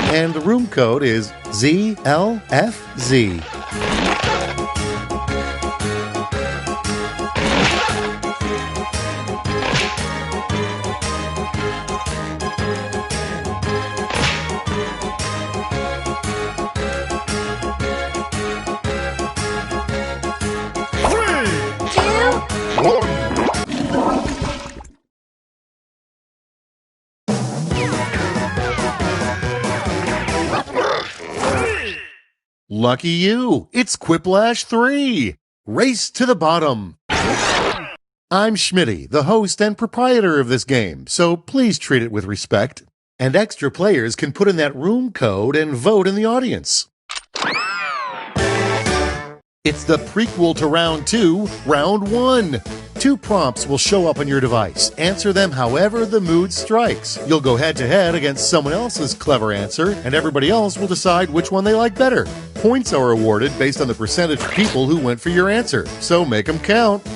And the room code is ZLFZ. Lucky you! It's Quiplash 3! Race to the bottom! I'm Schmitty, the host and proprietor of this game, so please treat it with respect. And extra players can put in that room code and vote in the audience. It's the prequel to Round 2, Round 1. 2 prompts will show up on your device. Answer them however the mood strikes. You'll go head-to-head against someone else's clever answer, and everybody else will decide which one they like better. Points are awarded based on the percentage of people who went for your answer, so make them count.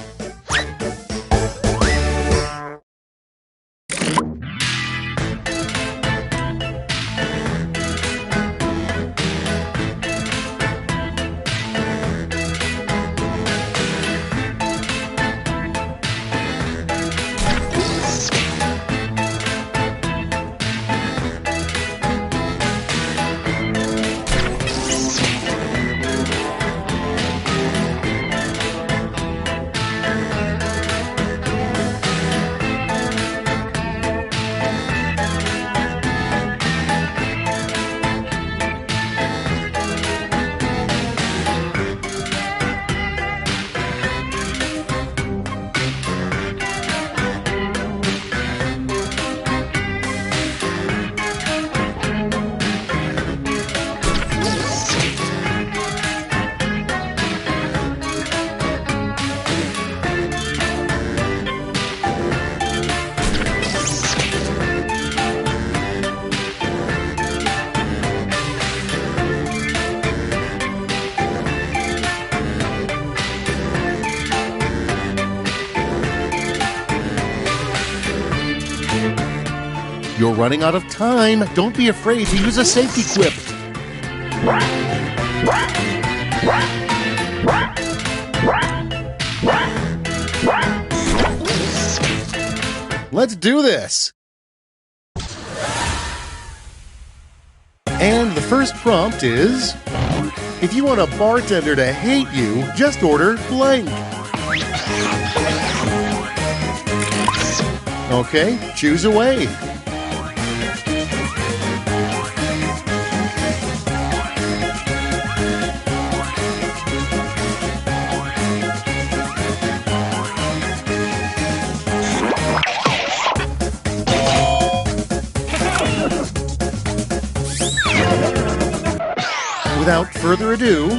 You're running out of time. Don't be afraid to use a safety quip. Let's do this. And the first prompt is, if you want a bartender to hate you, just order blank. Okay, choose away. Without further ado,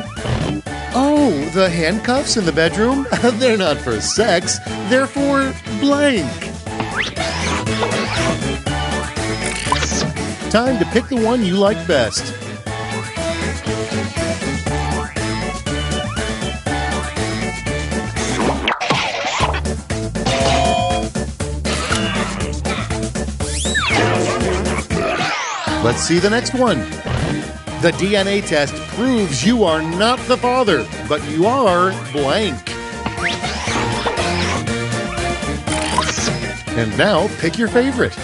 oh, the handcuffs in the bedroom? They're not for sex, they're for blank. Time to pick the one you like best. Let's see the next one. The DNA test proves you are not the father, but you are blank. And now pick your favorite.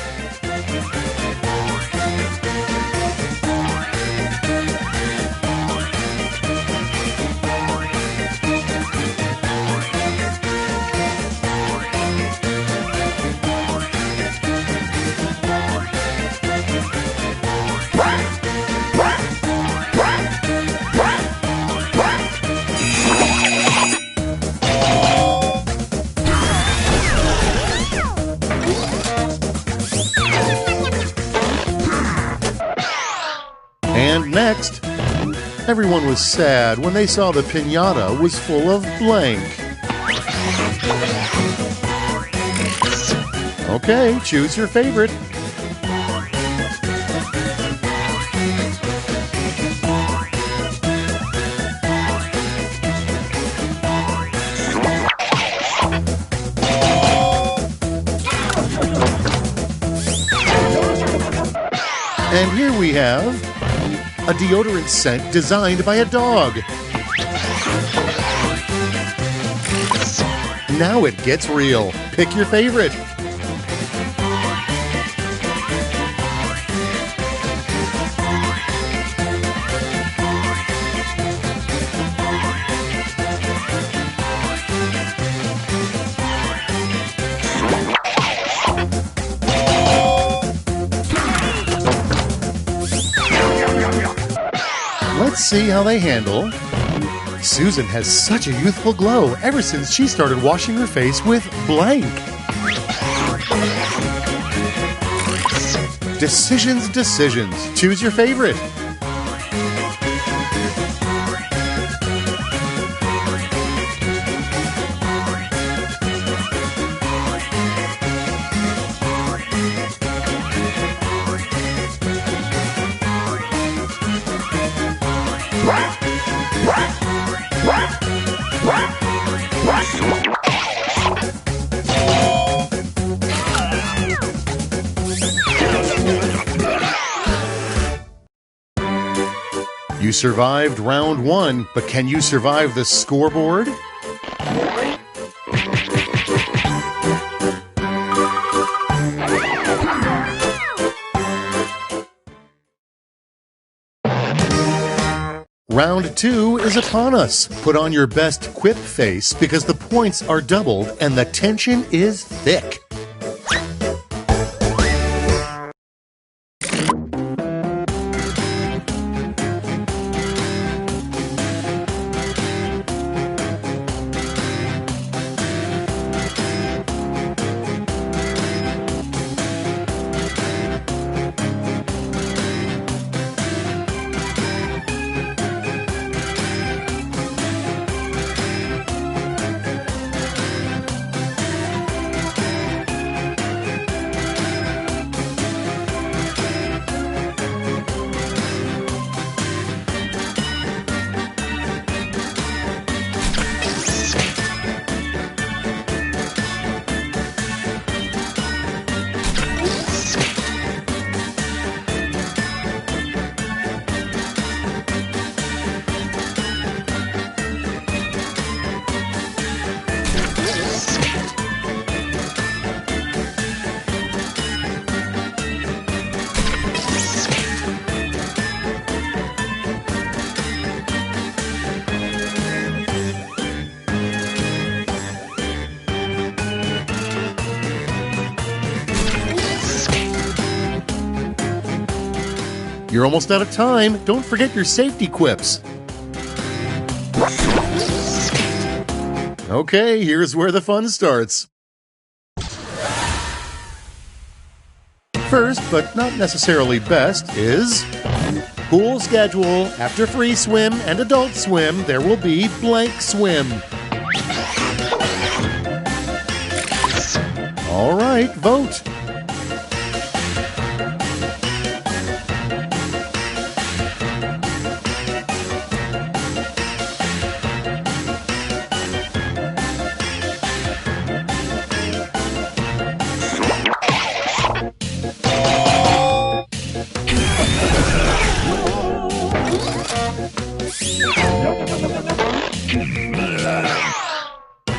And next, everyone was sad when they saw the piñata was full of blank. Okay, choose your favorite. And here we have a deodorant scent designed by a dog. Now it gets real. Pick your favorite. Let's see how they handle. Susan has such a youthful glow ever since she started washing her face with blank. Decisions, decisions. Choose your favorite. You survived round 1, but can you survive the scoreboard? Round 2 is upon us. Put on your best quip face because the points are doubled and the tension is thick. You're almost out of time. Don't forget your safety quips. Okay, here's where the fun starts. First, but not necessarily best, is pool schedule. After free swim and adult swim, there will be blank swim. All right, vote.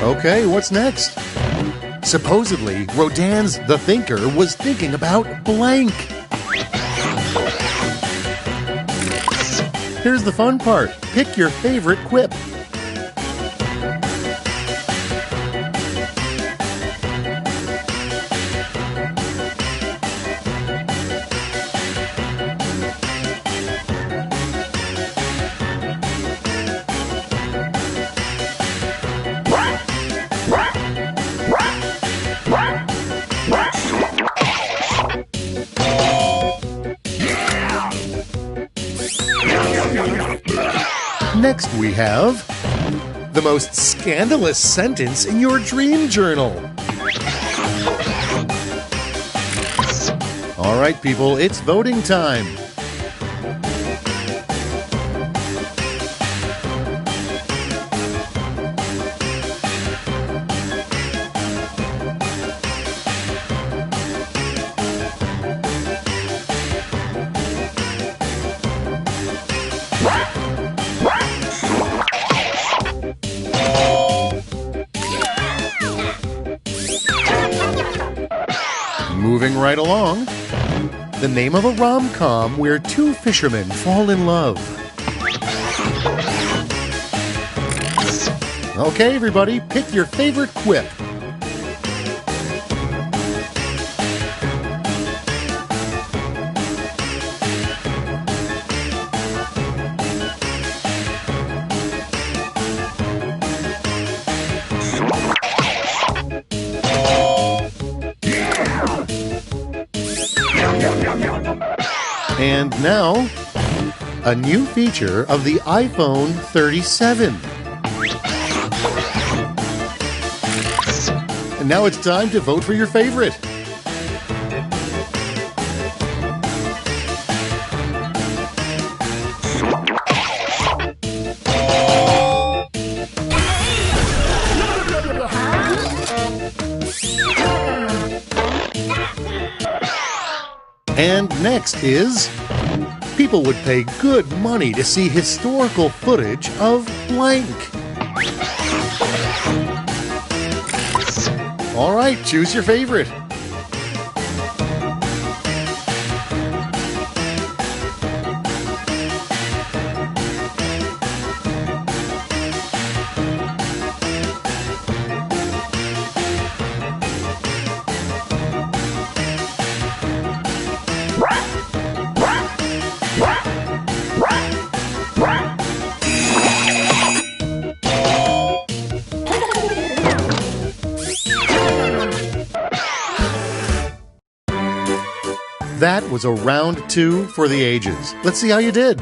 Okay, what's next? Supposedly, Rodin's The Thinker was thinking about blank. Here's the fun part. Pick your favorite quip. Next we have the most scandalous sentence in your dream journal. All right, people, it's voting time. Moving right along, the name of a rom-com where two fishermen fall in love. Okay, everybody, pick your favorite quip. And now, a new feature of the iPhone 37. And now it's time to vote for your favorite. And next is, people would pay good money to see historical footage of blank. All right, choose your favorite. That was a round 2 for the ages. Let's see how you did.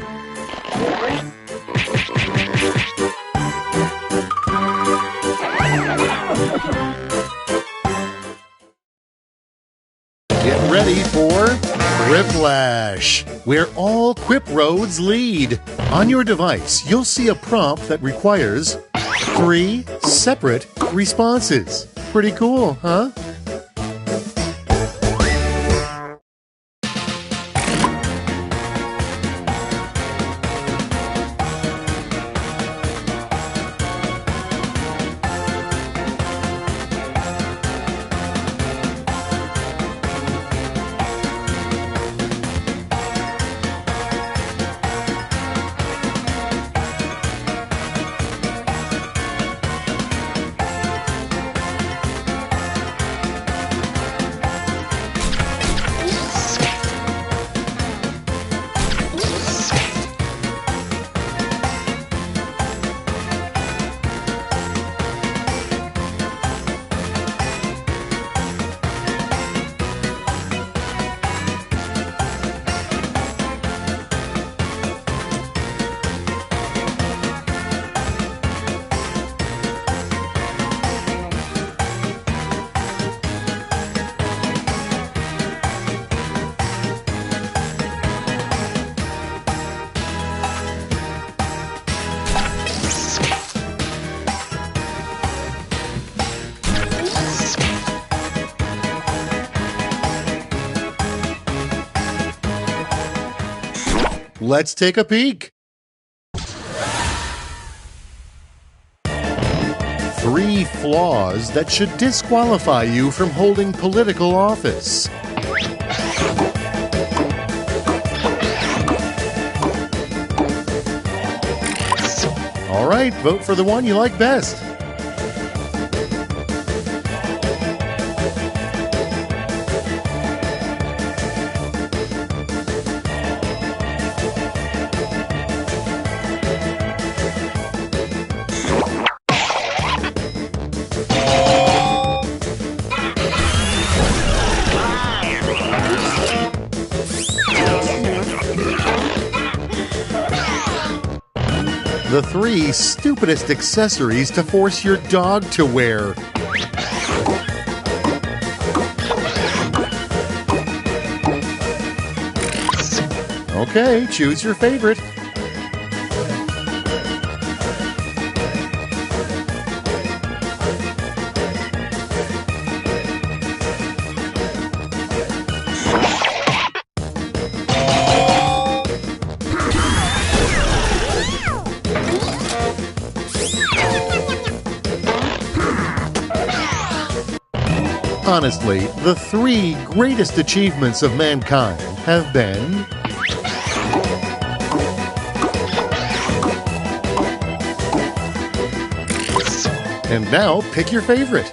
Get ready for Quiplash, where all quip roads lead. On your device, you'll see a prompt that requires 3 separate responses. Pretty cool, huh? Let's take a peek. 3 3 flaws that should disqualify you from holding political office. All right, vote for the one you like best. The 3 stupidest accessories to force your dog to wear. Okay, choose your favorite. Honestly, the 3 greatest achievements of mankind have been and now pick your favorite.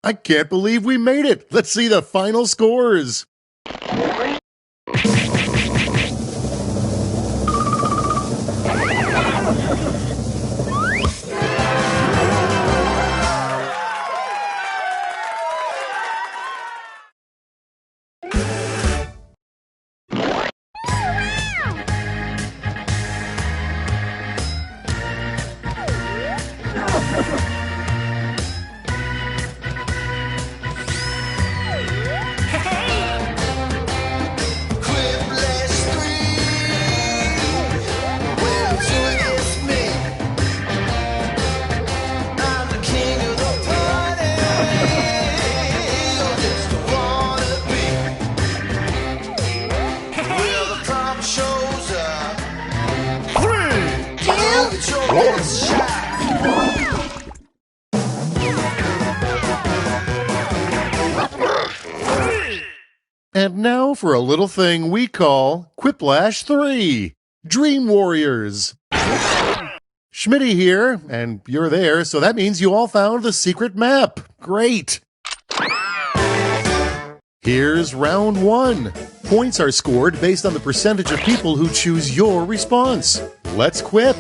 I can't believe we made it! Let's see the final scores! And now for a little thing we call Quiplash 3, Dream Warriors. Schmitty here, and you're there, so that means you all found the secret map. Great! Here's round 1. Points are scored based on the percentage of people who choose your response. Let's quip!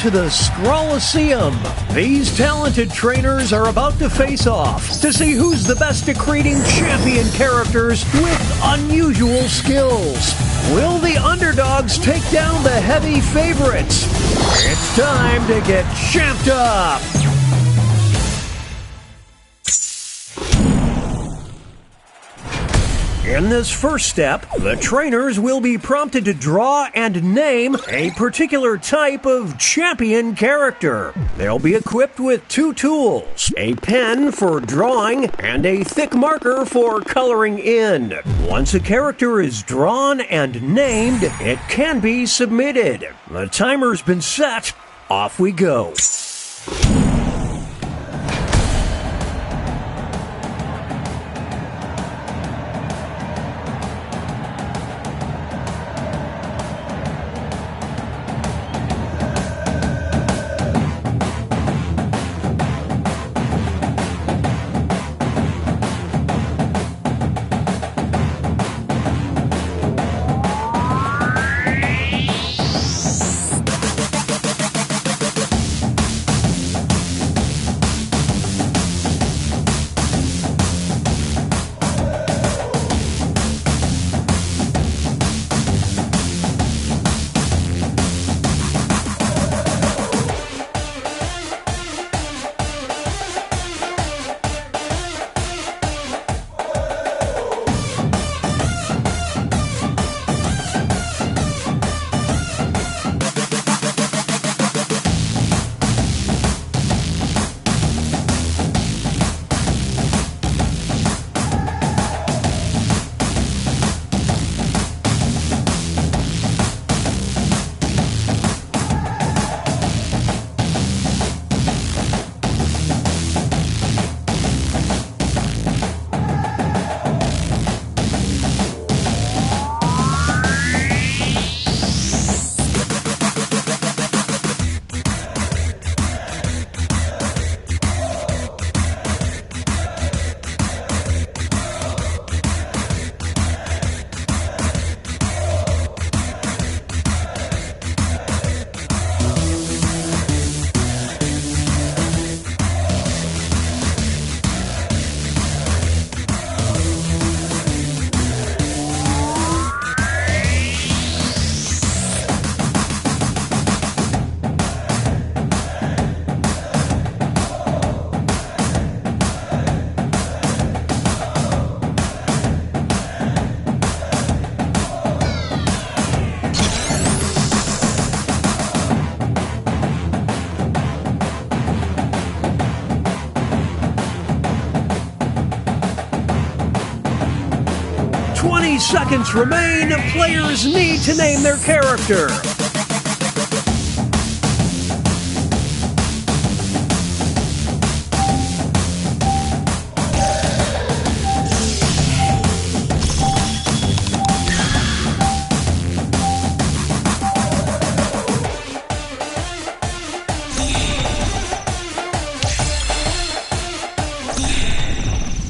to the Scrolloseum. These talented trainers are about to face off to see who's the best at creating champion characters with unusual skills. Will the underdogs take down the heavy favorites? It's time to get champed up! In this first step, the trainers will be prompted to draw and name a particular type of champion character. They'll be equipped with 2 tools, a pen for drawing and a thick marker for coloring in. Once a character is drawn and named, it can be submitted. The timer's been set. Off we go. 20 seconds remain. Players need to name their character.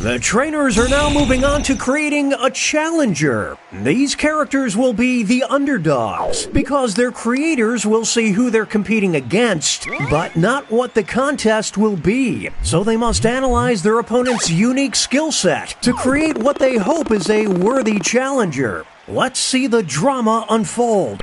The trainers are now moving on to creating a challenger. These characters will be the underdogs, because their creators will see who they're competing against, but not what the contest will be. So they must analyze their opponent's unique skill set to create what they hope is a worthy challenger. Let's see the drama unfold.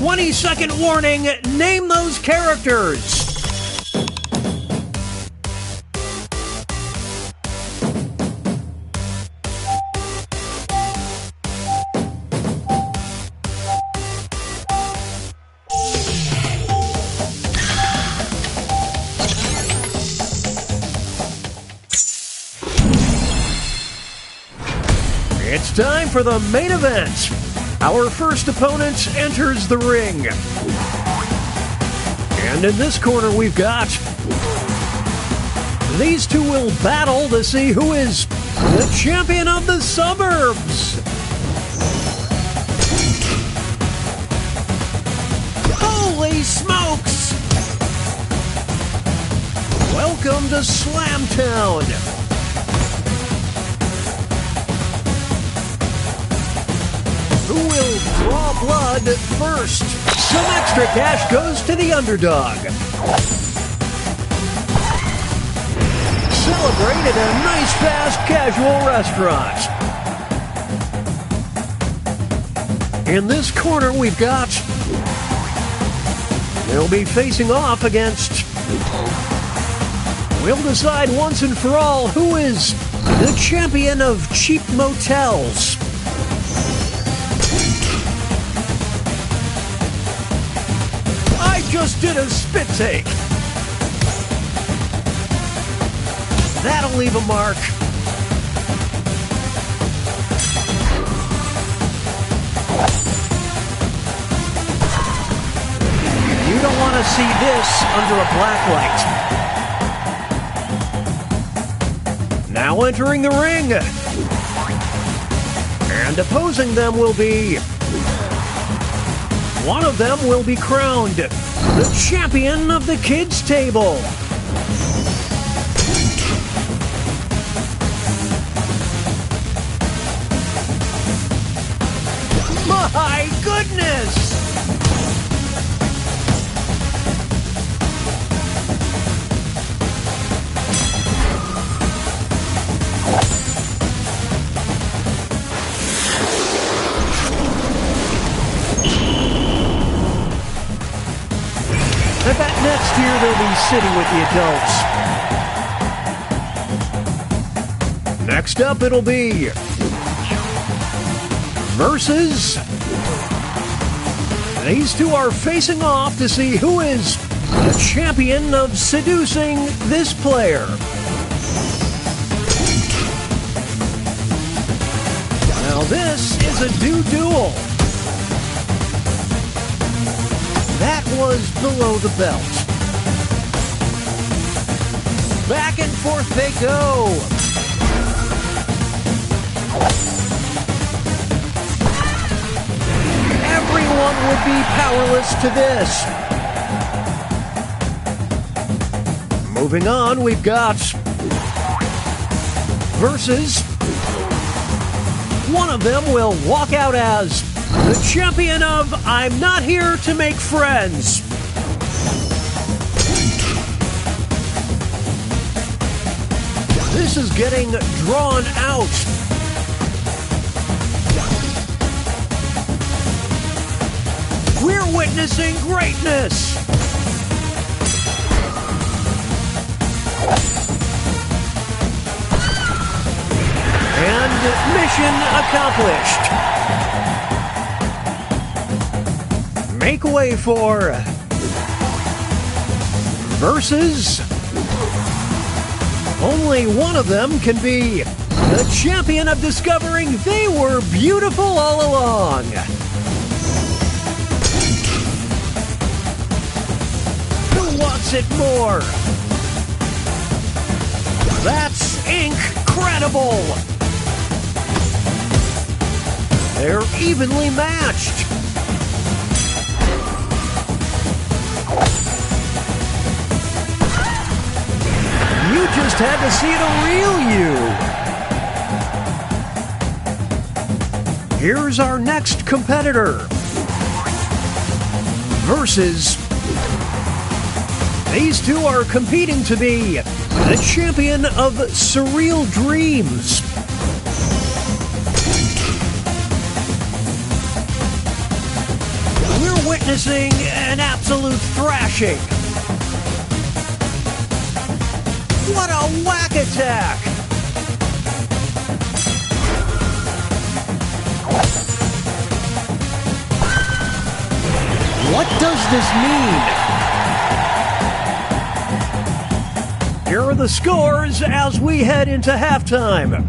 20-second warning. Name those characters. It's time for the main event. Our first opponent enters the ring. And in this corner we've got... These two will battle to see who is the champion of the suburbs. Holy smokes! Welcome to Slamtown. Who will draw blood first? Some extra cash goes to the underdog. Celebrate at a nice fast casual restaurant. In this corner we've got... They'll be facing off against... We'll decide once and for all who is the champion of cheap motels. Just did a spit take. That'll leave a mark. You don't want to see this under a black light. Now entering the ring. And opposing them will be... One of them will be crowned the champion of the kids' table. My goodness! I bet next year they'll be sitting with the adults. Next up, it'll be versus. These two are facing off to see who is the champion of seducing this player. Now this is a duel. That was below the belt. Back and forth they go. Everyone would be powerless to this. Moving on, we've got versus. One of them will walk out as the champion of I'm Not Here to Make Friends. This is getting drawn out. We're witnessing greatness. And mission accomplished. Make way for versus. Only one of them can be the champion of discovering they were beautiful all along. Who wants it more? That's incredible. They're evenly matched. You just had to see the real you. Here's our next competitor. Versus. These two are competing to be the champion of surreal dreams. witnessing an absolute thrashing. What a whack attack! What does this mean? Here are the scores as we head into halftime.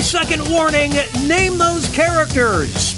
Second warning, name those characters.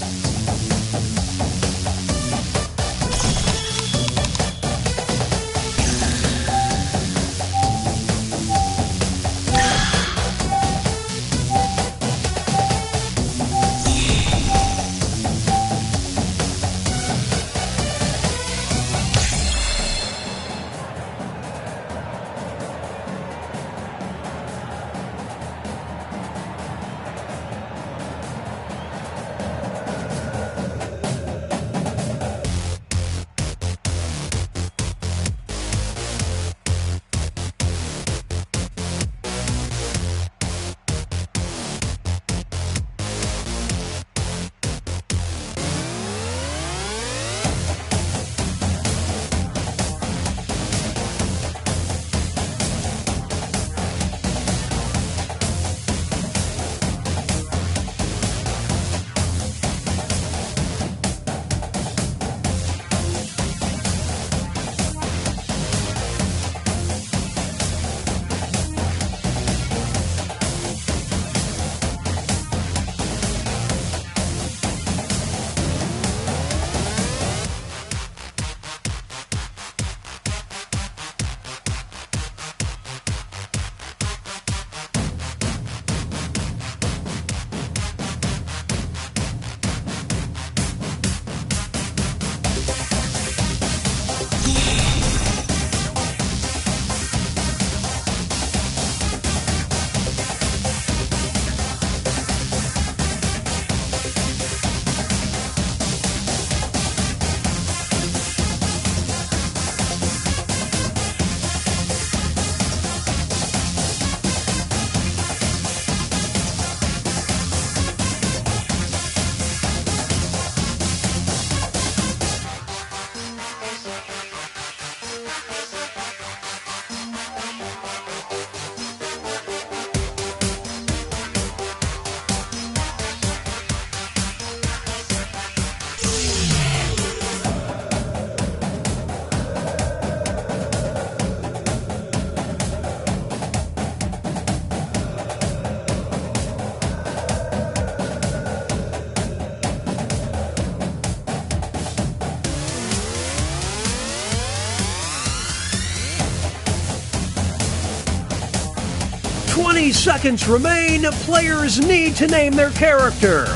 20 seconds remain. Players need to name their character.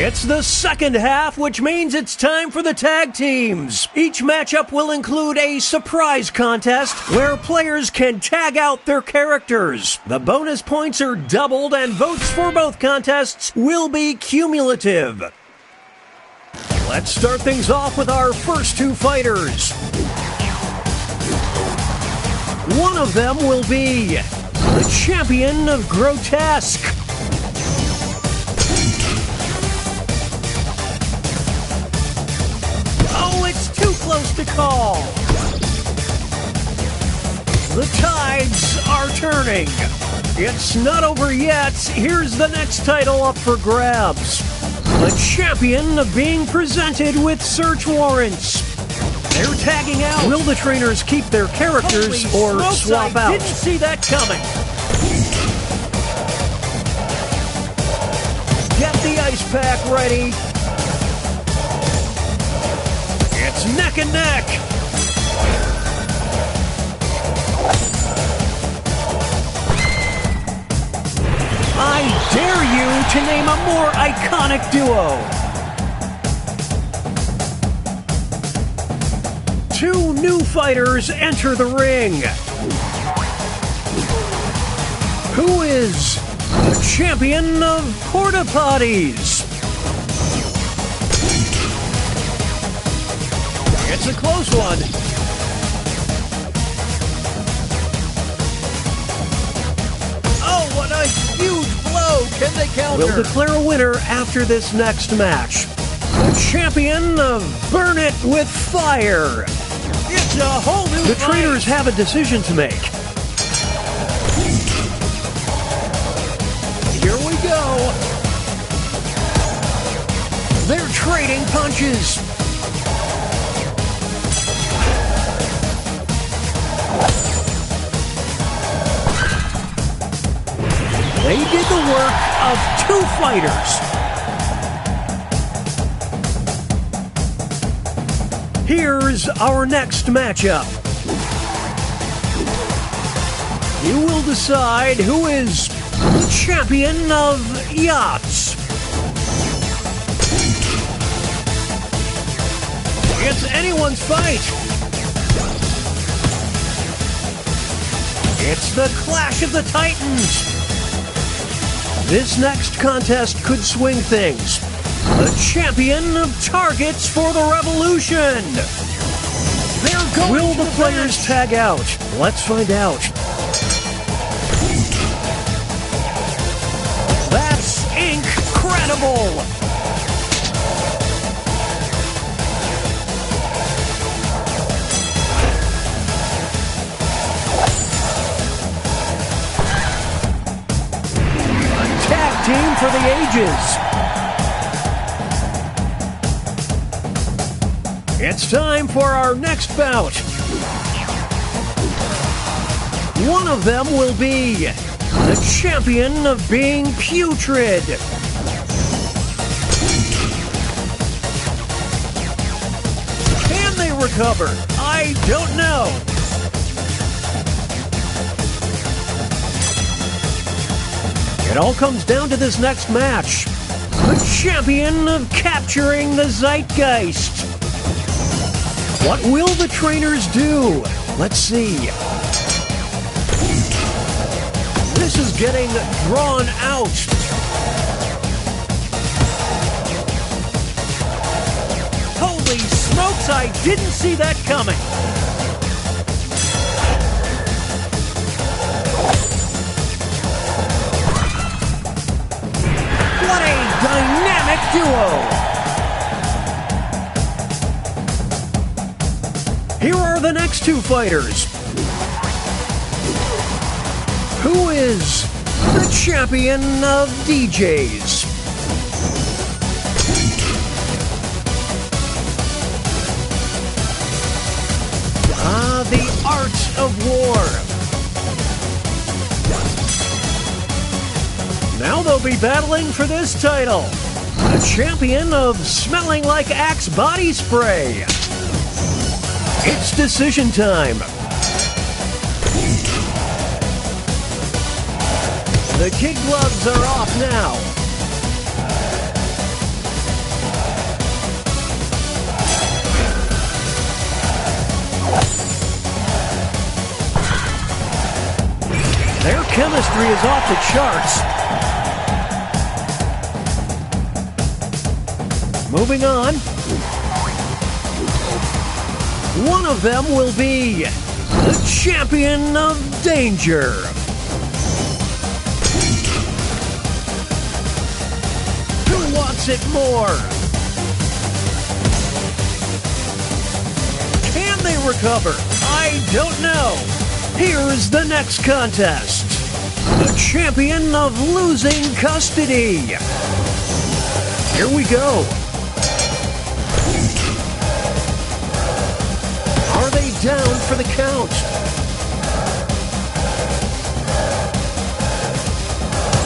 It's the second half, which means it's time for the tag teams. Each matchup will include a surprise contest where players can tag out their characters. The bonus points are doubled and votes for both contests will be cumulative. Let's start things off with our first two fighters. One of them will be the champion of Grotesque. Close to call. The tides are turning. It's not over yet. Here's the next title up for grabs. The champion of being presented with search warrants. They're tagging out. Will the trainers keep their characters or swap out? Didn't see that coming. Get the ice pack ready. It's neck and neck. I dare you to name a more iconic duo. Two new fighters enter the ring. Who is the champion of porta potties? It's a close one. Oh, what a huge blow. Can they counter? We'll declare a winner after this next match. The champion of Burn It With Fire. It's a whole new The trainers have a decision to make. Here we go. They're trading punches. They did the work of two fighters. Here's our next matchup. You will decide who is the champion of yachts. It's anyone's fight. It's the Clash of the Titans. This next contest could swing things. The champion of targets for the revolution. Will the players tag out? Let's find out. That's incredible. Team for the ages. It's time for our next bout. One of them will be the champion of being putrid. Can they recover? I don't know. It all comes down to this next match. The champion of capturing the zeitgeist. What will the trainers do? Let's see. This is getting drawn out. Holy smokes, I didn't see that coming. What a dynamic duo! Here are the next two fighters. Who is the champion of DJs? the art of war. Now they'll be battling for this title. The champion of smelling like Axe body spray. It's decision time. The kid gloves are off now. Their chemistry is off the charts. Moving on. One of them will be the champion of danger. Who wants it more? Can they recover? I don't know. Here's the next contest. The champion of losing custody. Here we go. Are they down for the count?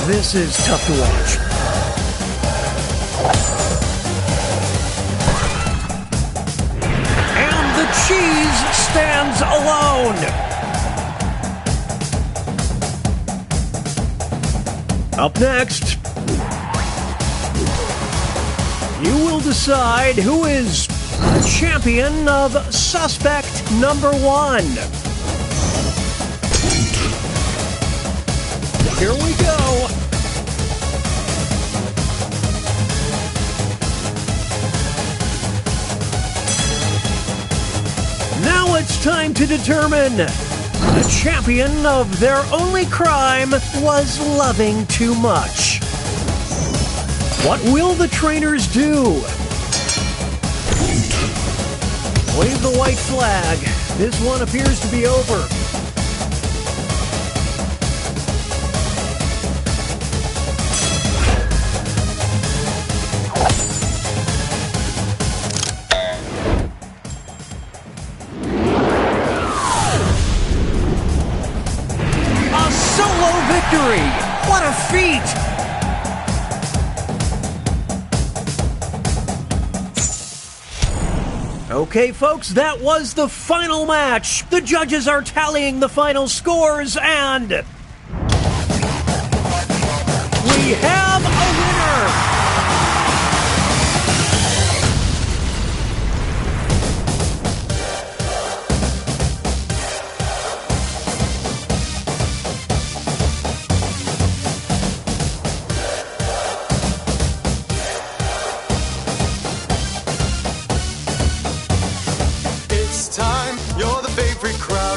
This is tough to watch. And the cheese stands alone. Up next, you will decide who is the champion of suspect number one. Here we go. Now it's time to determine the champion of their only crime was loving too much. What will the trainers do? Wave the white flag. This one appears to be over. A solo victory! What a feat! Okay, folks, that was the final match. The judges are tallying the final scores, and we have a winner!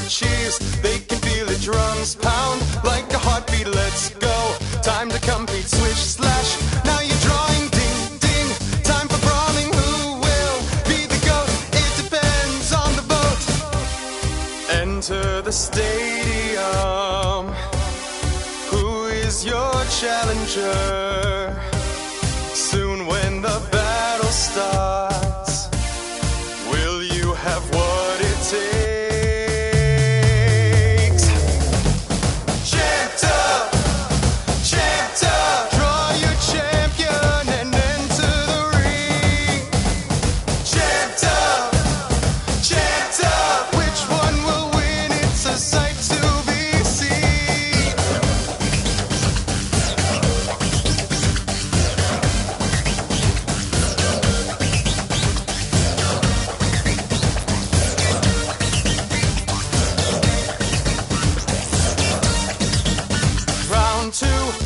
Cheers, they can feel the drums pound like a heartbeat. Let's go. Time to compete, switch, slash. Now you're drawing, ding, ding. Time for brawling. Who will be the GOAT? It depends on the vote. Enter the stadium. Who is your challenger? Soon when the battle starts, will you have what it takes?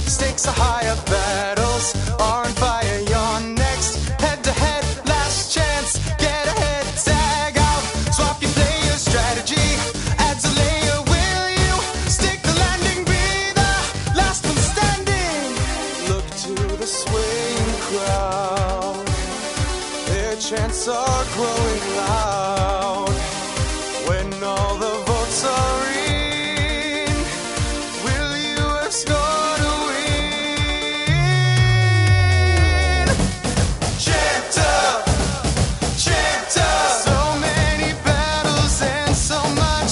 Stakes are higher, battles are on fire. You're next, head to head, last chance. Get ahead, tag out, swap your player strategy. Adds a layer, will you stick the landing? Be the last one standing. Look to the swaying crowd, their chants are growing loud. When all the votes are in, will you escort? So many battles and so much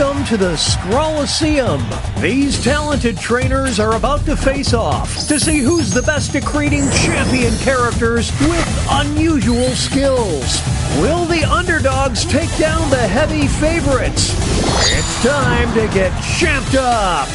Welcome to the Scrollaceum. These talented trainers are about to face off to see who's the best at creating champion characters with unusual skills. Will the underdogs take down the heavy favorites? It's time to get champed up.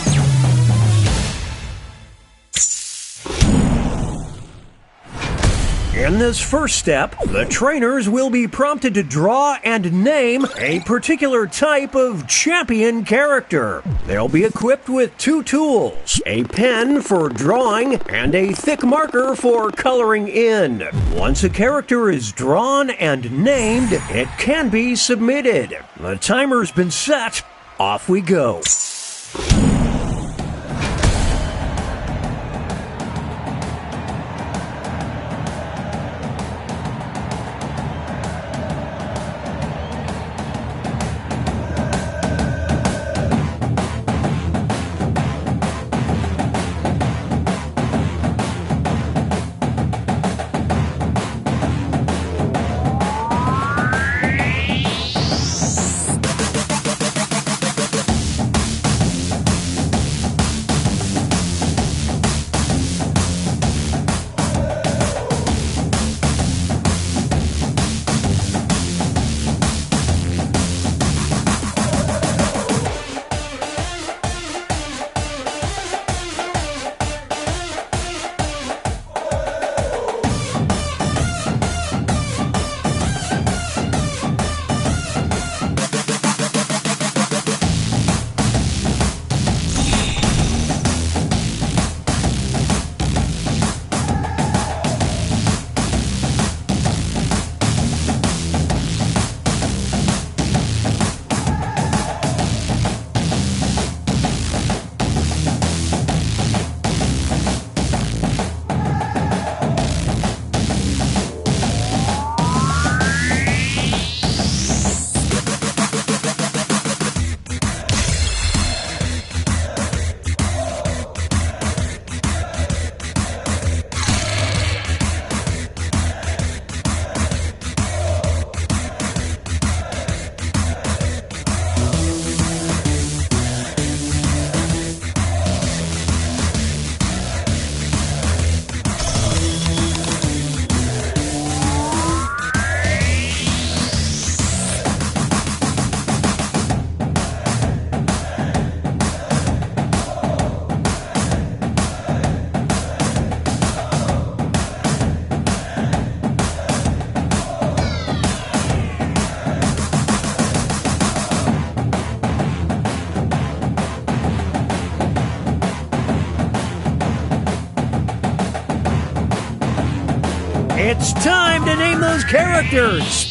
In this first step, the trainers will be prompted to draw and name a particular type of champion character. They'll be equipped with 2 tools, a pen for drawing and a thick marker for coloring in. Once a character is drawn and named, it can be submitted. The timer's been set. Off we go. It's time to name those characters.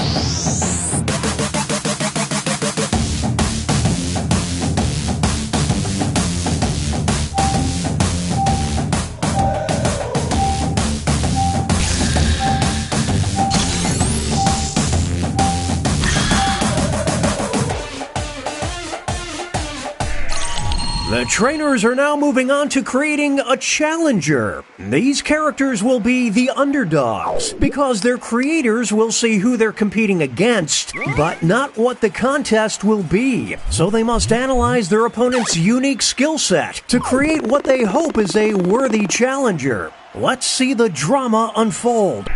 The trainers are now moving on to creating a challenger. These characters will be the underdogs, because their creators will see who they're competing against, but not what the contest will be. So they must analyze their opponent's unique skill set to create what they hope is a worthy challenger. Let's see the drama unfold.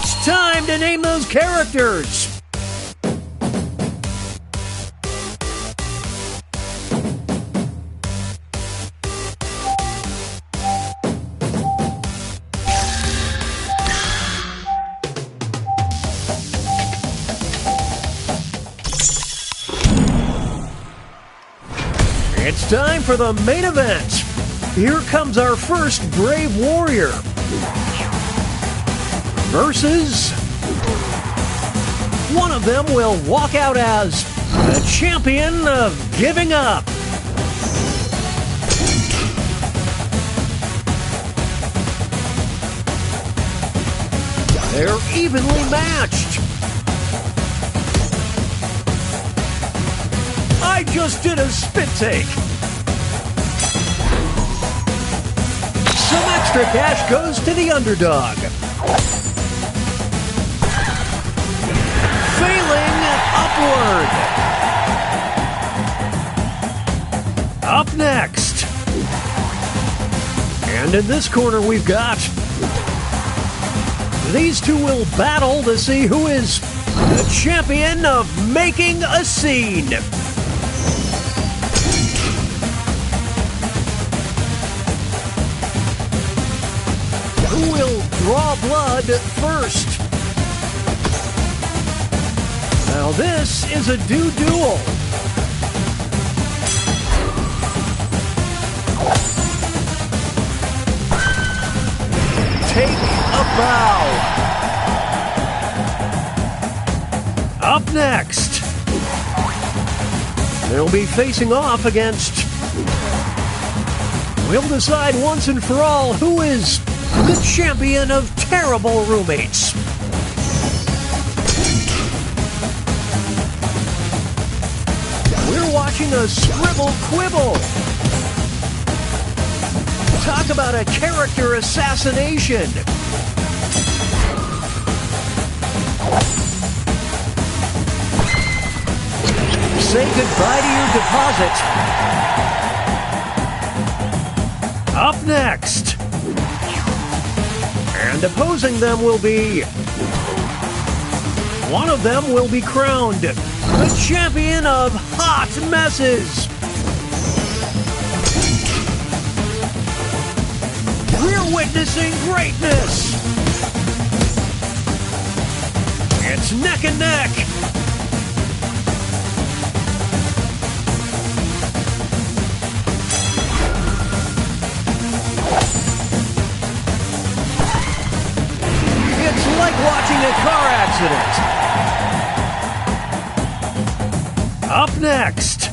It's time to name those characters. It's time for the main event. Here comes our first Brave Warrior versus one of them will walk out as the champion of giving up. They're evenly matched. I just did a spit take. Some extra cash goes to the underdog. Failing upward. Up next. And in this corner we've got these two will battle to see who is the champion of making a scene. Who will draw blood first? Now this is a duel. Take a bow. Up next, they'll be facing off against. We'll decide once and for all who is the champion of terrible roommates. We're watching a scribble quibble. Talk about a character assassination. Say goodbye to your deposit. Up next. And opposing them will be... one of them will be crowned the champion of hot messes. We're witnessing greatness. It's neck and neck. It's like watching a car accident. Up next,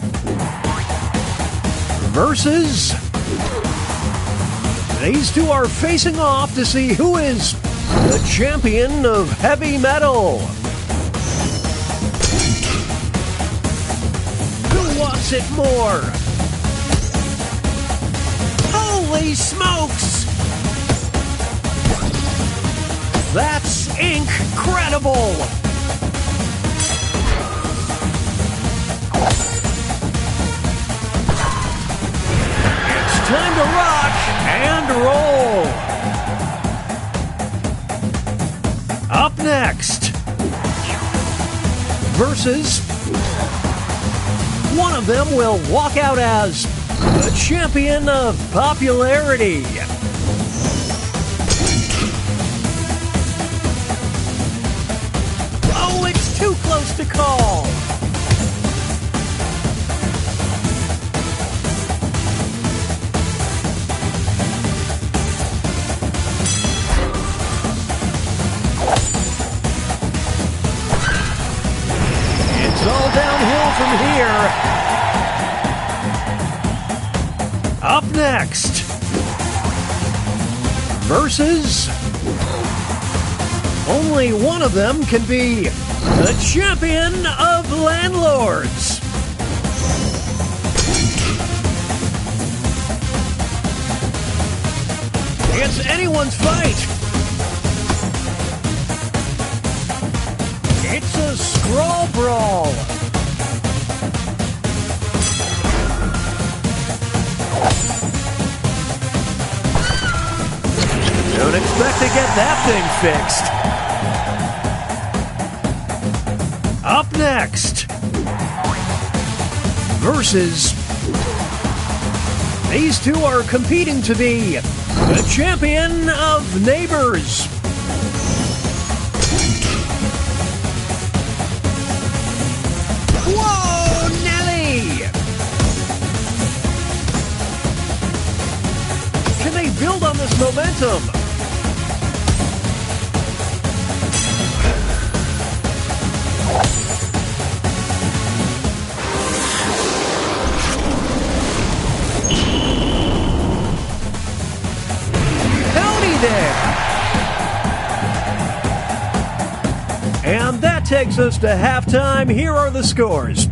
versus... these two are facing off to see who is the champion of heavy metal. Who wants it more? Holy smokes! That's incredible! It's time to rock and roll. Up next, versus one of them will walk out as the champion of popularity. Oh, it's too close to call. It's all downhill from here. Up next, versus only one of them can be the champion of landlords. It's anyone's fight. It's a scrawl brawl. Don't expect to get that thing fixed. Up next, versus. These two are competing to be the champion of neighbors. Whoa, Nelly! Can they build on this momentum? And that takes us to halftime. Here are the scores.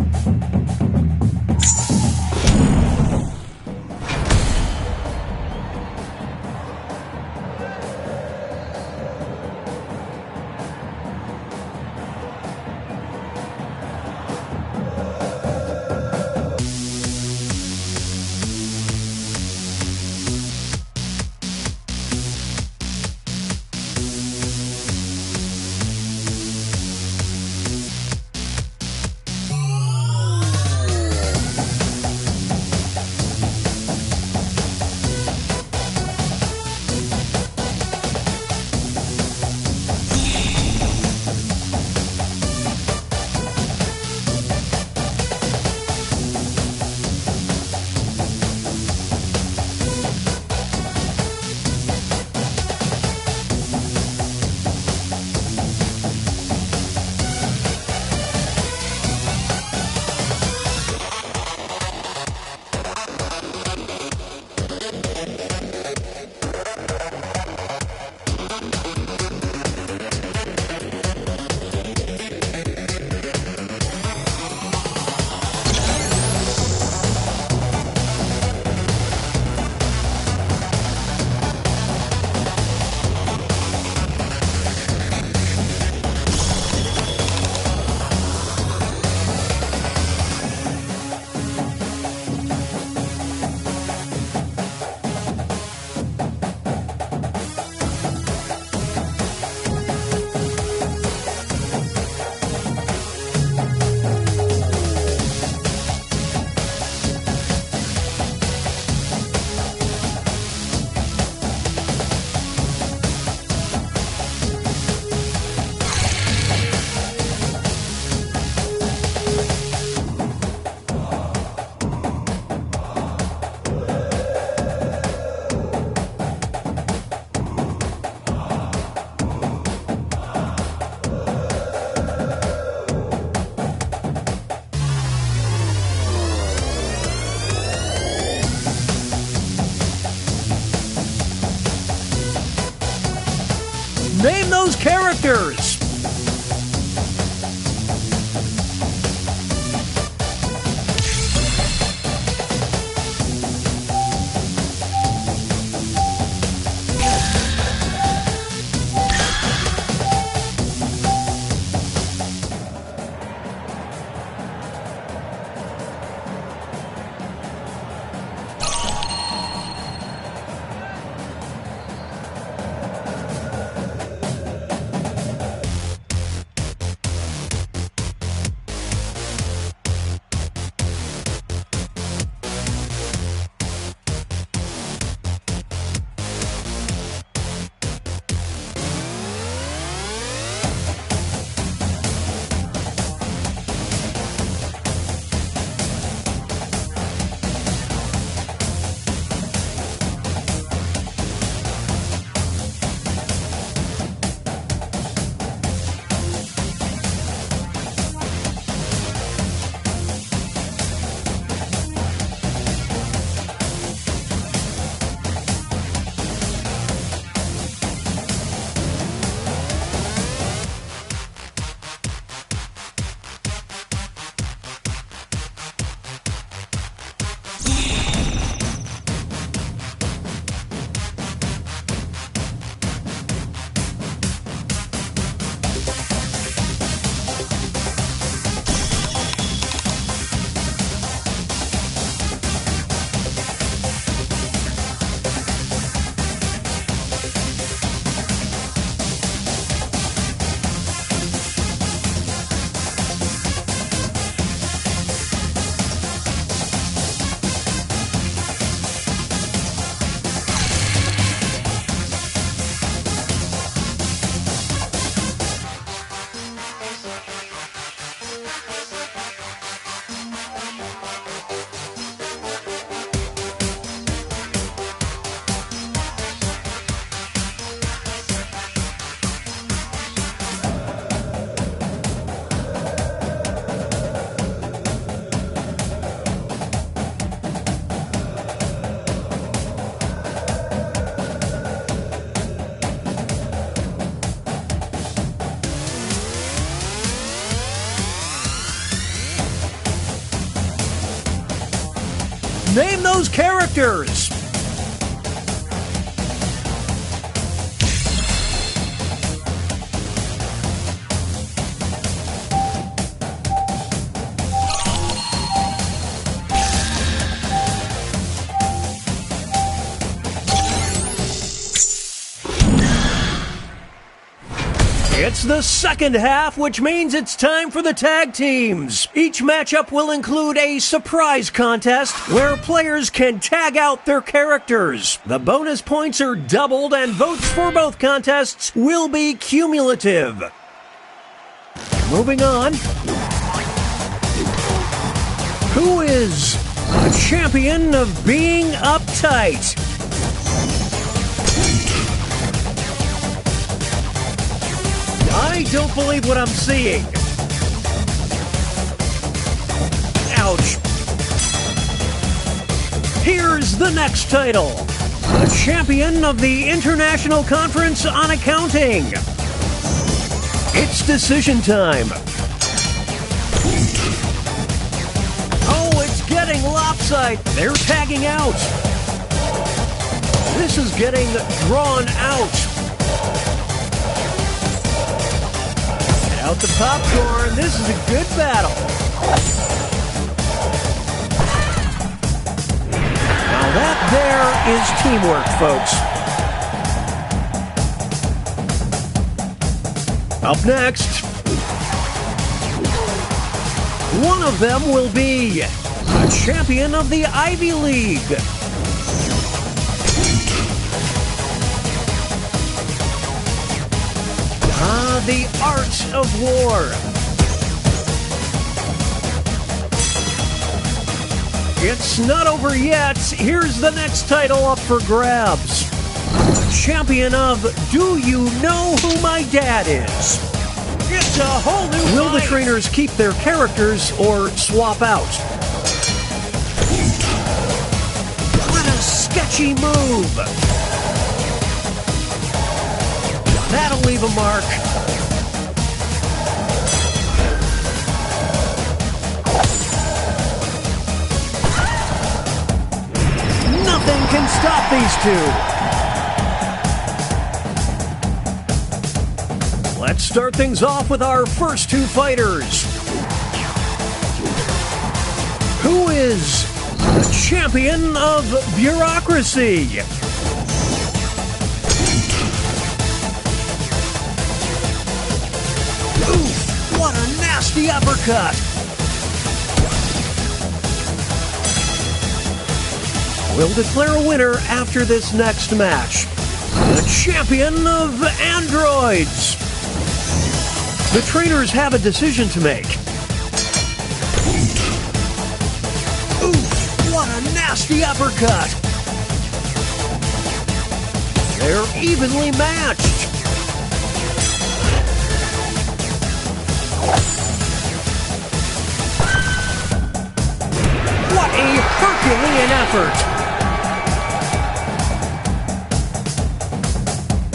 Name those characters! name those characters. It's the second half, which means it's time for the tag teams. Each matchup will include a surprise contest where players can tag out their characters. The bonus points are doubled and votes for both contests will be cumulative. Moving on. Who is a champion of being uptight? I don't believe what I'm seeing. Ouch. Here's the next title. The champion of the International Conference on Accounting. It's decision time. Oh, it's getting lopsided. They're tagging out. This is getting drawn out. Out the popcorn. This is a good battle. Now that there is teamwork, folks. Up next, one of them will be a champion of the Ivy League. The art of war. It's not over yet. Here's the next title up for grabs. Champion of Do You Know Who My Dad Is? It's a whole new Will fight. The trainers keep their characters or swap out? What a sketchy move. That'll leave a mark. Nothing can stop these two. Let's start things off with our first two fighters. Who is the champion of bureaucracy? Oof, what a nasty uppercut. We'll declare a winner after this next match. The champion of androids. The trainers have a decision to make. Oof, what a nasty uppercut. They're evenly matched. What a Herculean effort.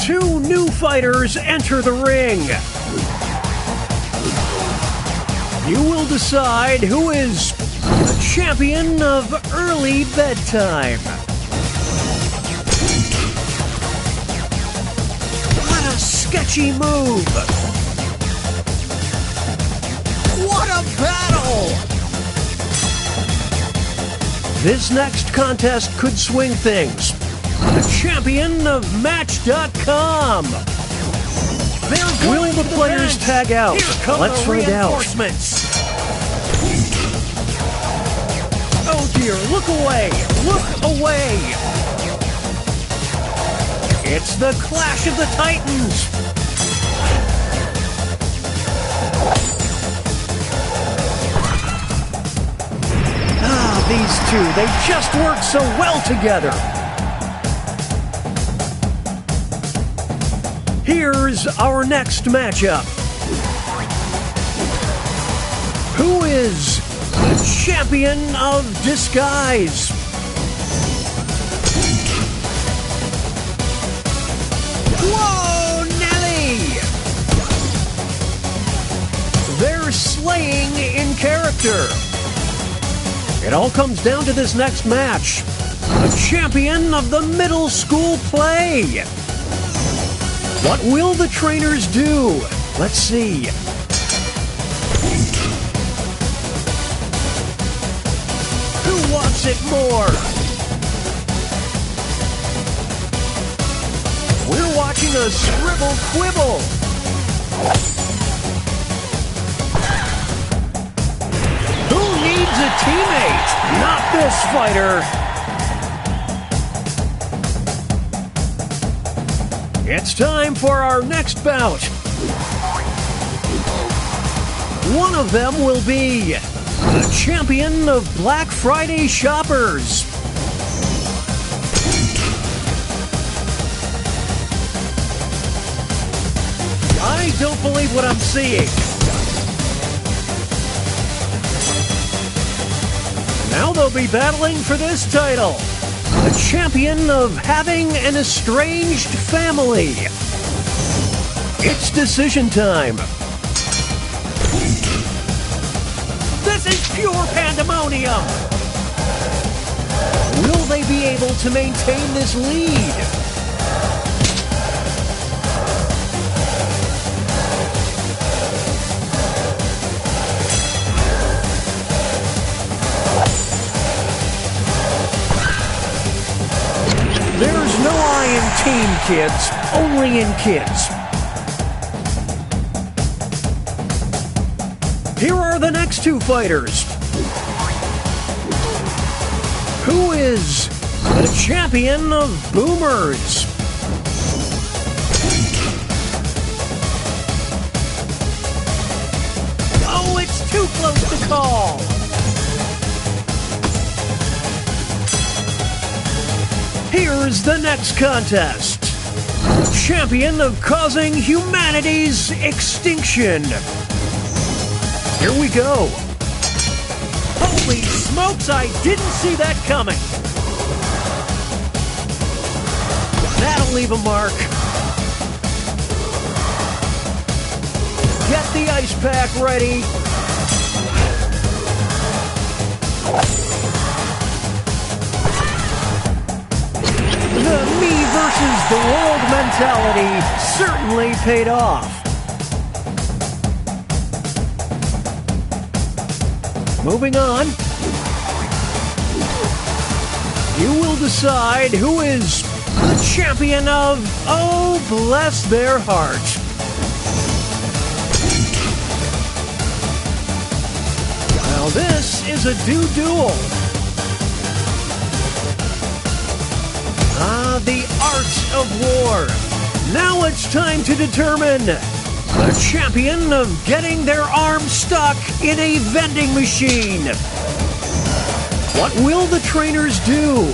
Two new fighters enter the ring. You will decide who is the champion of early bedtime. What a sketchy move. What a battle. This next contest could swing things. The champion of Match.com. Will the players tag out? Let's find out. Oh dear, look away! Look away! It's the Clash of the Titans! Ah, these two, they just work so well together! Here's our next matchup. Who is the champion of disguise? Whoa, Nelly! They're slaying in character. It all comes down to this next match. The champion of the middle school play. What will the trainers do? Let's see. Who wants it more? We're watching a scribble quibble. Who needs a teammate? Not this fighter. It's time for our next bout. One of them will be the champion of Black Friday shoppers. I don't believe what I'm seeing. Now they'll be battling for this title. The champion of having an estranged family. It's decision time. This is pure pandemonium. Will they be able to maintain this lead? There's no I in team, kids, only in kids. Here are the next two fighters. Who is the champion of boomers? Oh, it's too close to call. Here's the next contest. Champion of causing humanity's extinction. Here we go. Holy smokes, I didn't see that coming. That'll leave a mark. Get the ice pack ready. The me versus the world mentality certainly paid off. Moving on. You will decide who is the champion of, oh, bless their heart. Now this is a duel. The art of war. Now it's time to determine the champion of getting their arm stuck in a vending machine. What will the trainers do?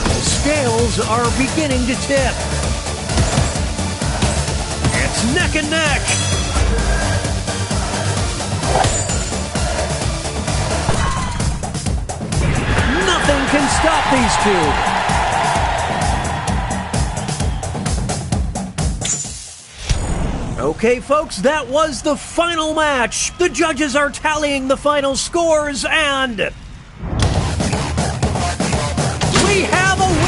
The scales are beginning to tip. It's neck and neck. Nothing can stop these two. Okay, folks, that was the final match. The judges are tallying the final scores, and we have a winner!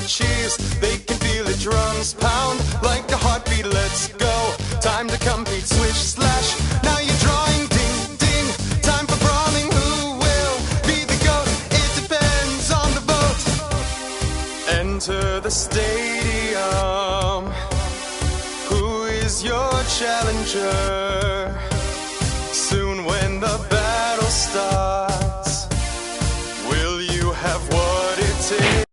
Cheers, they can feel the drums pound like a heartbeat. Let's go, time to compete, switch, slash. Now you're drawing, ding, ding. Time for brawling, who will be the GOAT? It depends on the vote. Enter the stadium. Who is your challenger? Soon when the battle starts, will you have what it takes?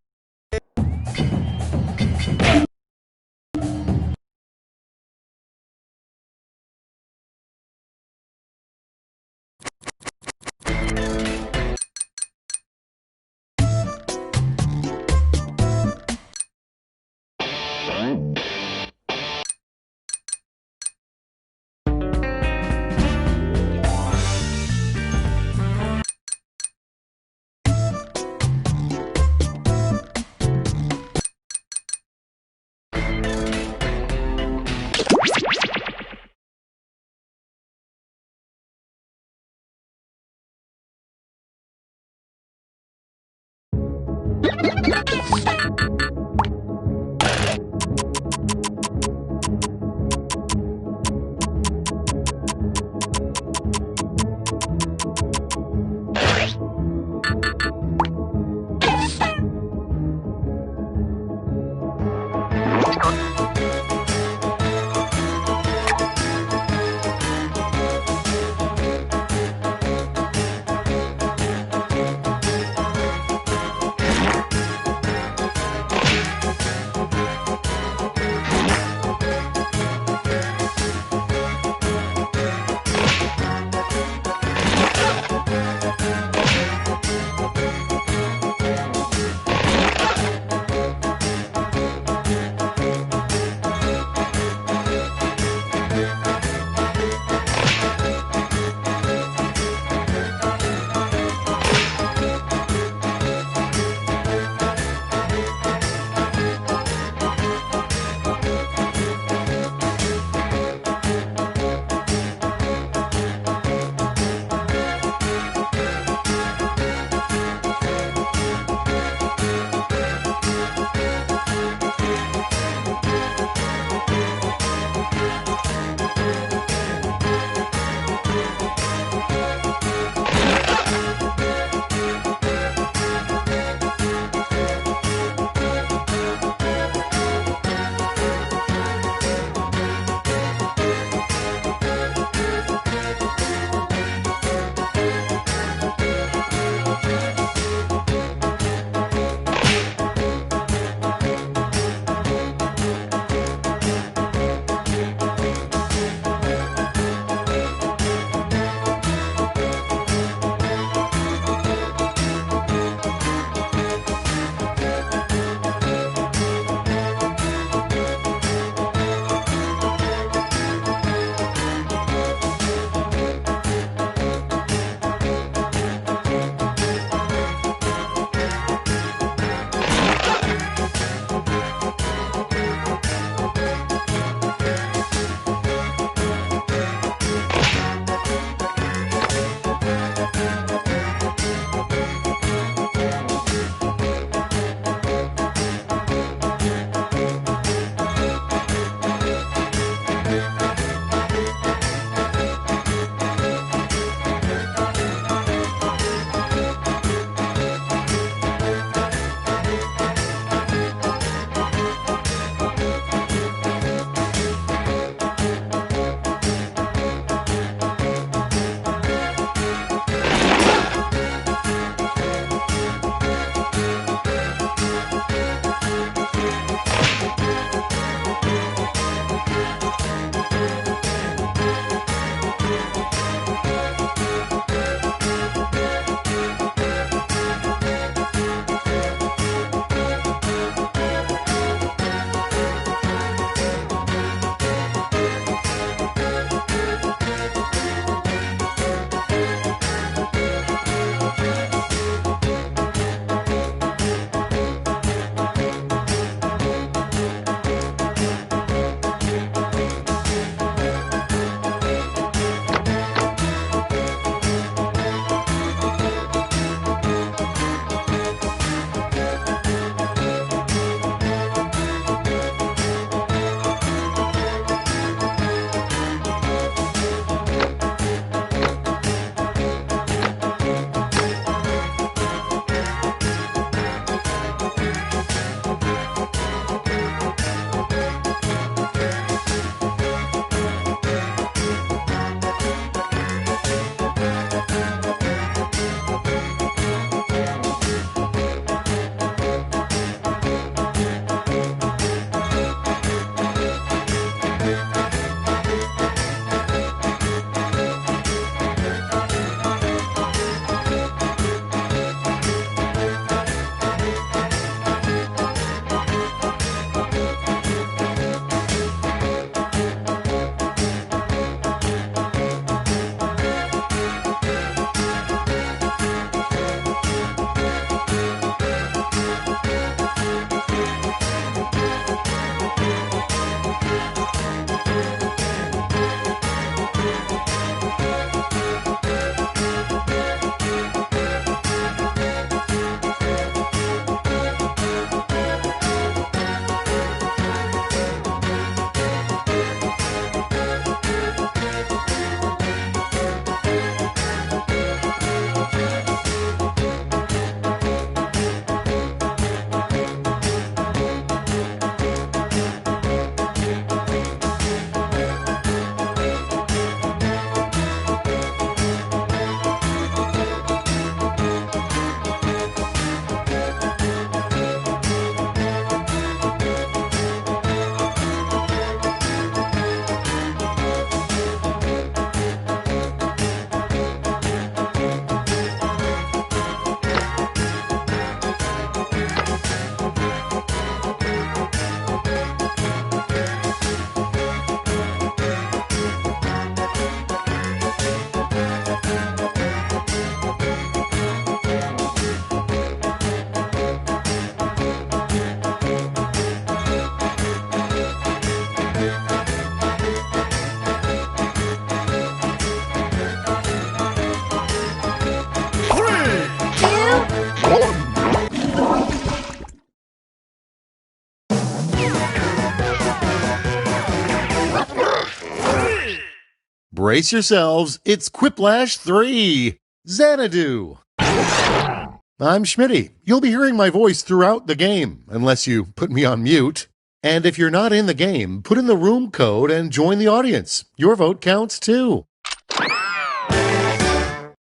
Brace yourselves, it's Quiplash 3, Xanadu. I'm Schmitty. You'll be hearing my voice throughout the game, unless you put me on mute. And if you're not in the game, put in the room code and join the audience. Your vote counts too.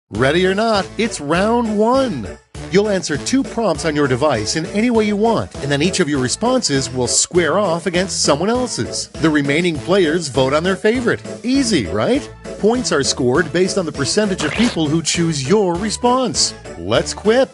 Ready or not, it's round 1. You'll answer 2 prompts on your device in any way you want, and then each of your responses will square off against someone else's. The remaining players vote on their favorite. Easy, right? Points are scored based on the percentage of people who choose your response. Let's quip!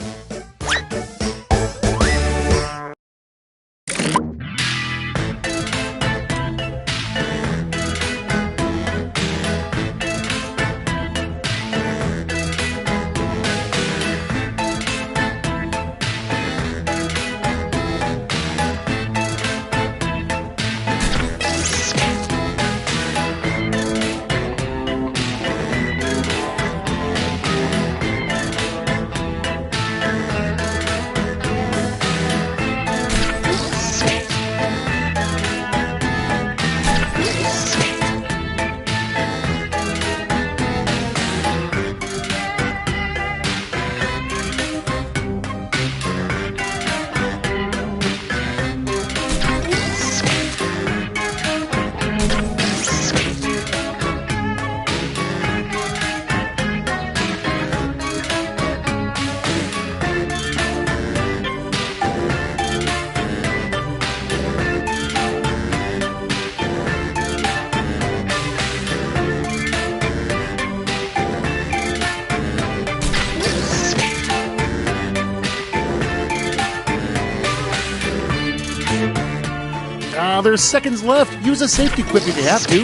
There's seconds left. Use a safety quip if you have to.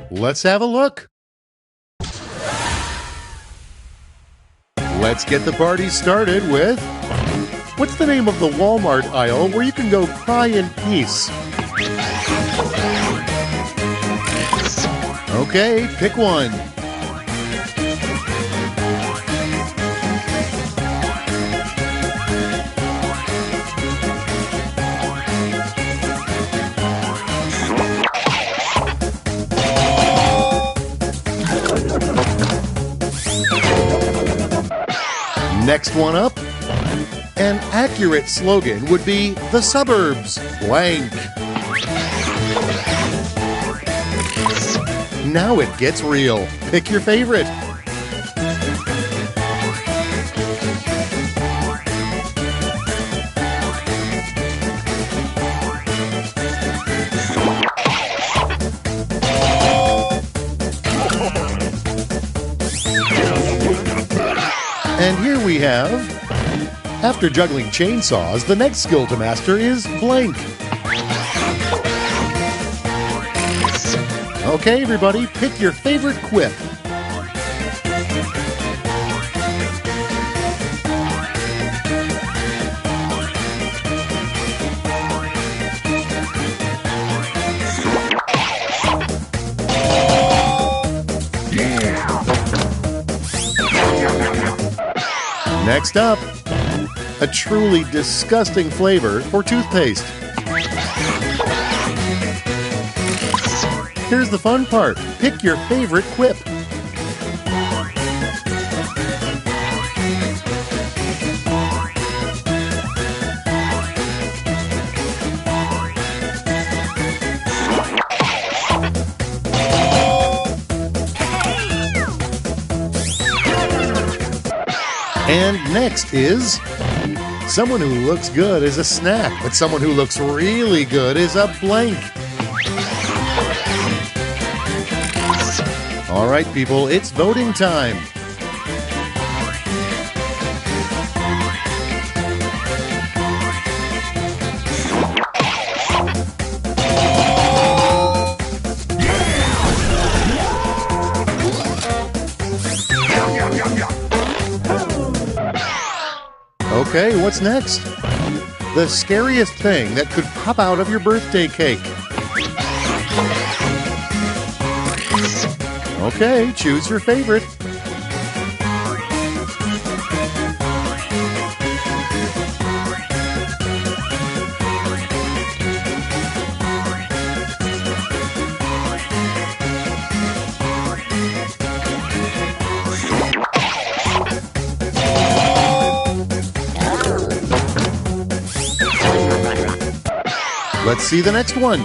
Let's have a look. Let's get the party started with... What's the name of the Walmart aisle where you can go cry in peace? Okay, pick one. Next one up. An accurate slogan would be the suburbs blank. Now it gets real. Pick your favorite. And here we have, after juggling chainsaws, the next skill to master is blank. Okay, everybody, pick your favorite quip. Next up, a truly disgusting flavor for toothpaste. Here's the fun part. Pick your favorite quip. And next is, someone who looks good is a snack, but someone who looks really good is a blank. All right, people, it's voting time. Okay, what's next? The scariest thing that could pop out of your birthday cake. Okay, choose your favorite. Let's see the next one.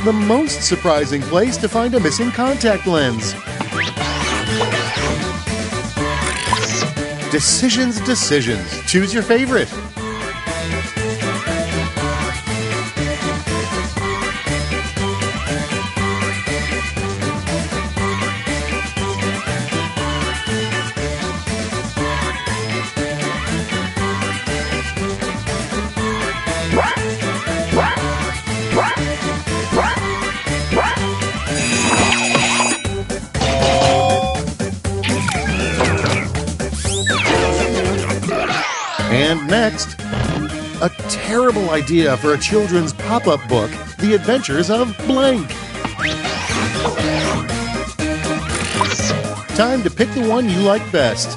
The most surprising place to find a missing contact lens. Decisions, decisions. Choose your favorite. And next, a terrible idea for a children's pop-up book, The Adventures of Blank. Time to pick the one you like best.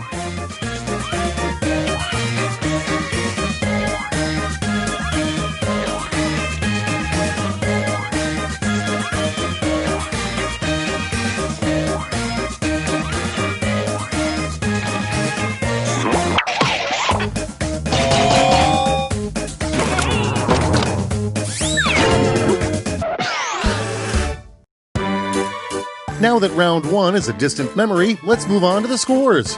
Now that round one is a distant memory, let's move on to the scores.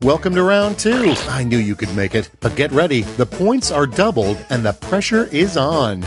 Welcome to round two. I knew you could make it, but get ready. The points are doubled and the pressure is on.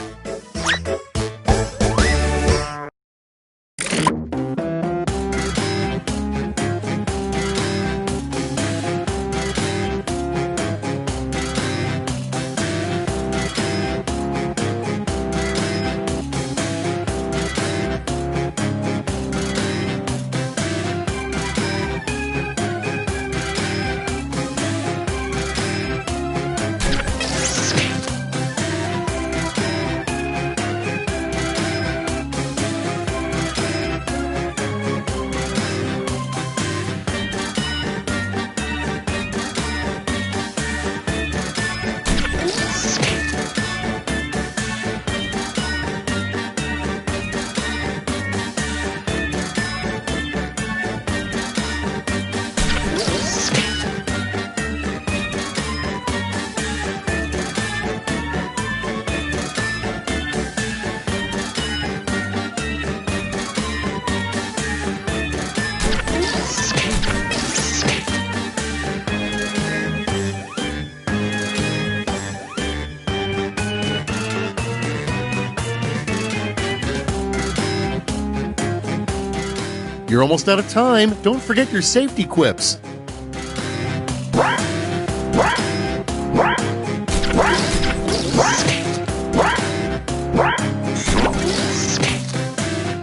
You're almost out of time. Don't forget your safety quips.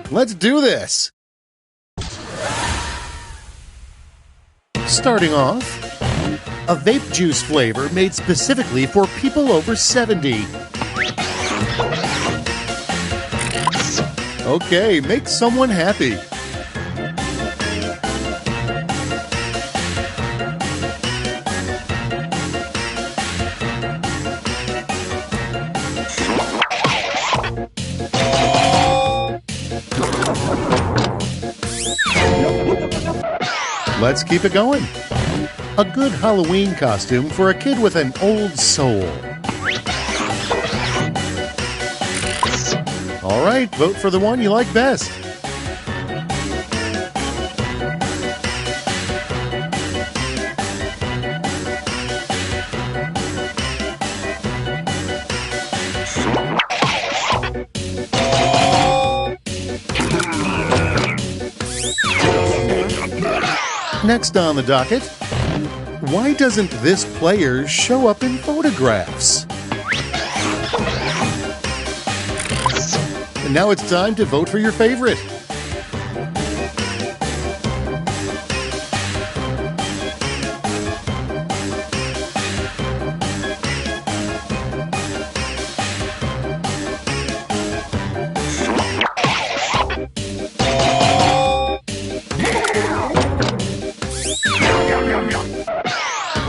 Let's do this. Starting off, a vape juice flavor made specifically for people over 70. Okay, make someone happy. Let's keep it going. A good Halloween costume for a kid with an old soul. All right, vote for the one you like best. Next on the docket, why doesn't this player show up in photographs? And now it's time to vote for your favorite.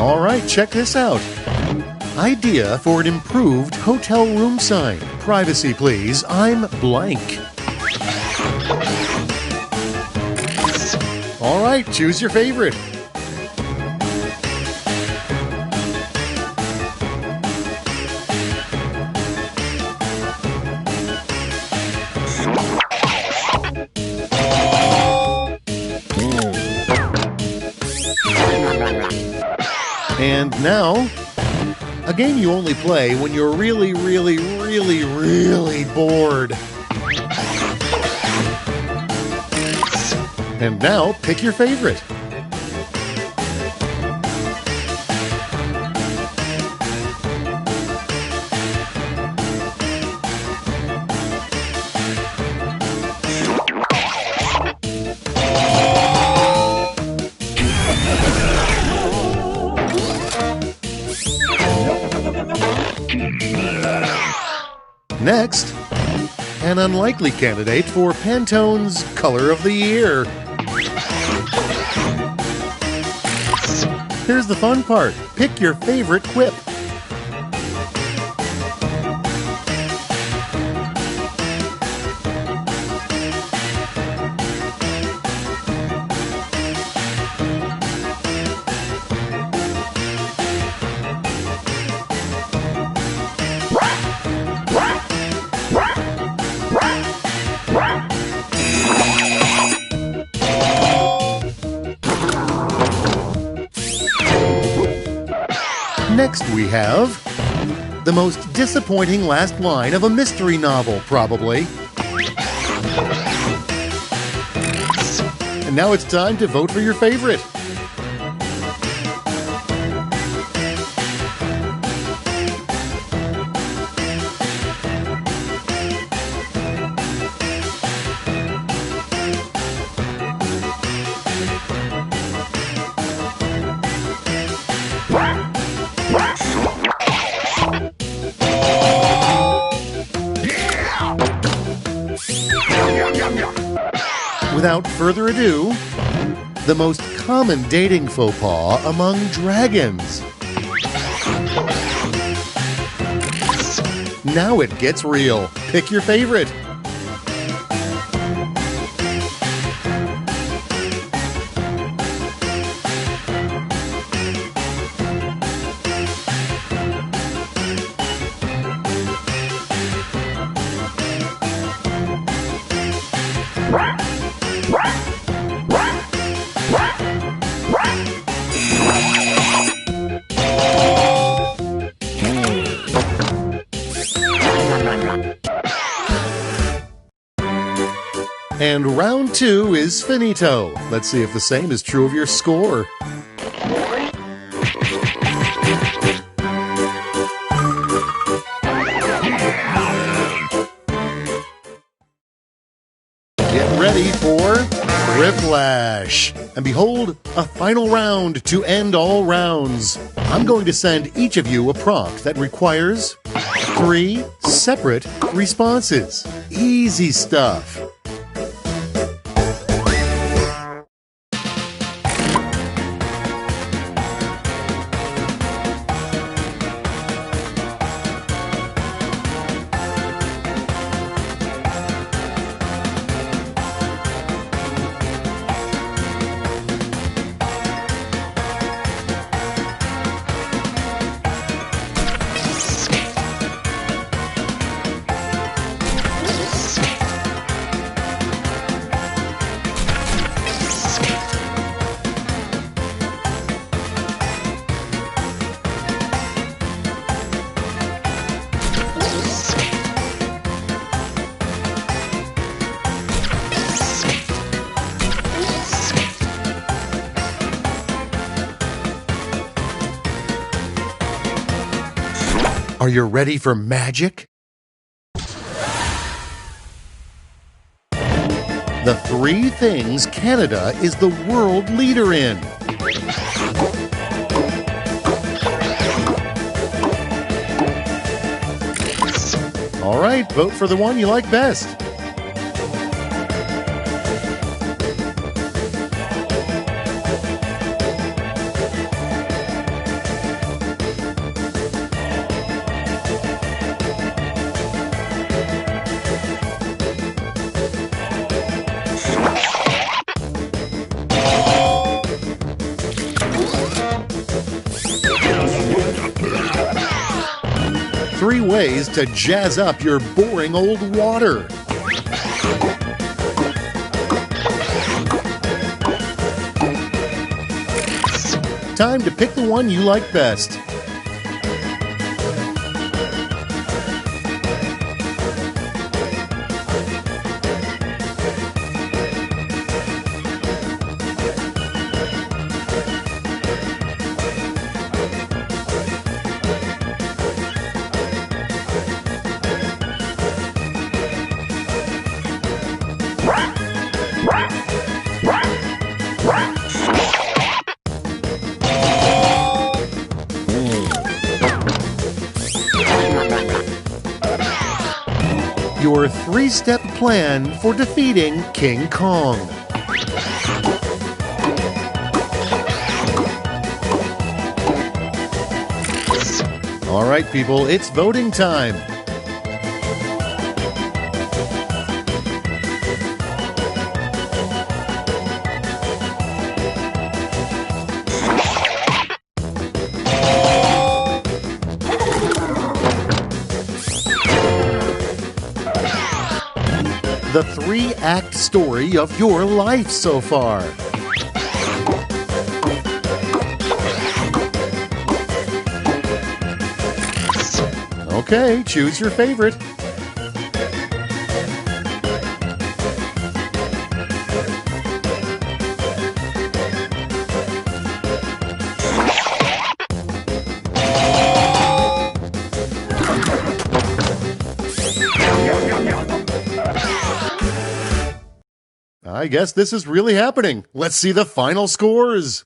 All right, check this out. Idea for an improved hotel room sign. Privacy, please. I'm blank. right, choose your favorite. And now, a game you only play when you're really bored. And now, pick your favorite. Next, an unlikely candidate for Pantone's Color of the Year. Here's the fun part. Pick your favorite quip. Next we have the most disappointing last line of a mystery novel, probably. And now it's time to vote for your favorite. Without further ado, the most common dating faux pas among dragons. Now it gets real. Pick your favorite. And round 2 is finito. Let's see if the same is true of your score. Get ready for Whiplash. And behold, a final round to end all rounds. I'm going to send each of you a prompt that requires 3 separate responses. Easy stuff. Are you ready for magic? The 3 things Canada is the world leader in. All right, vote for the one you like best. 3 ways to jazz up your boring old water. Time to pick the one you like best. Your 3-step plan for defeating King Kong. All right, people, it's voting time. The 3-act story of your life so far. Okay, choose your favorite. I guess this is really happening. Let's see the final scores.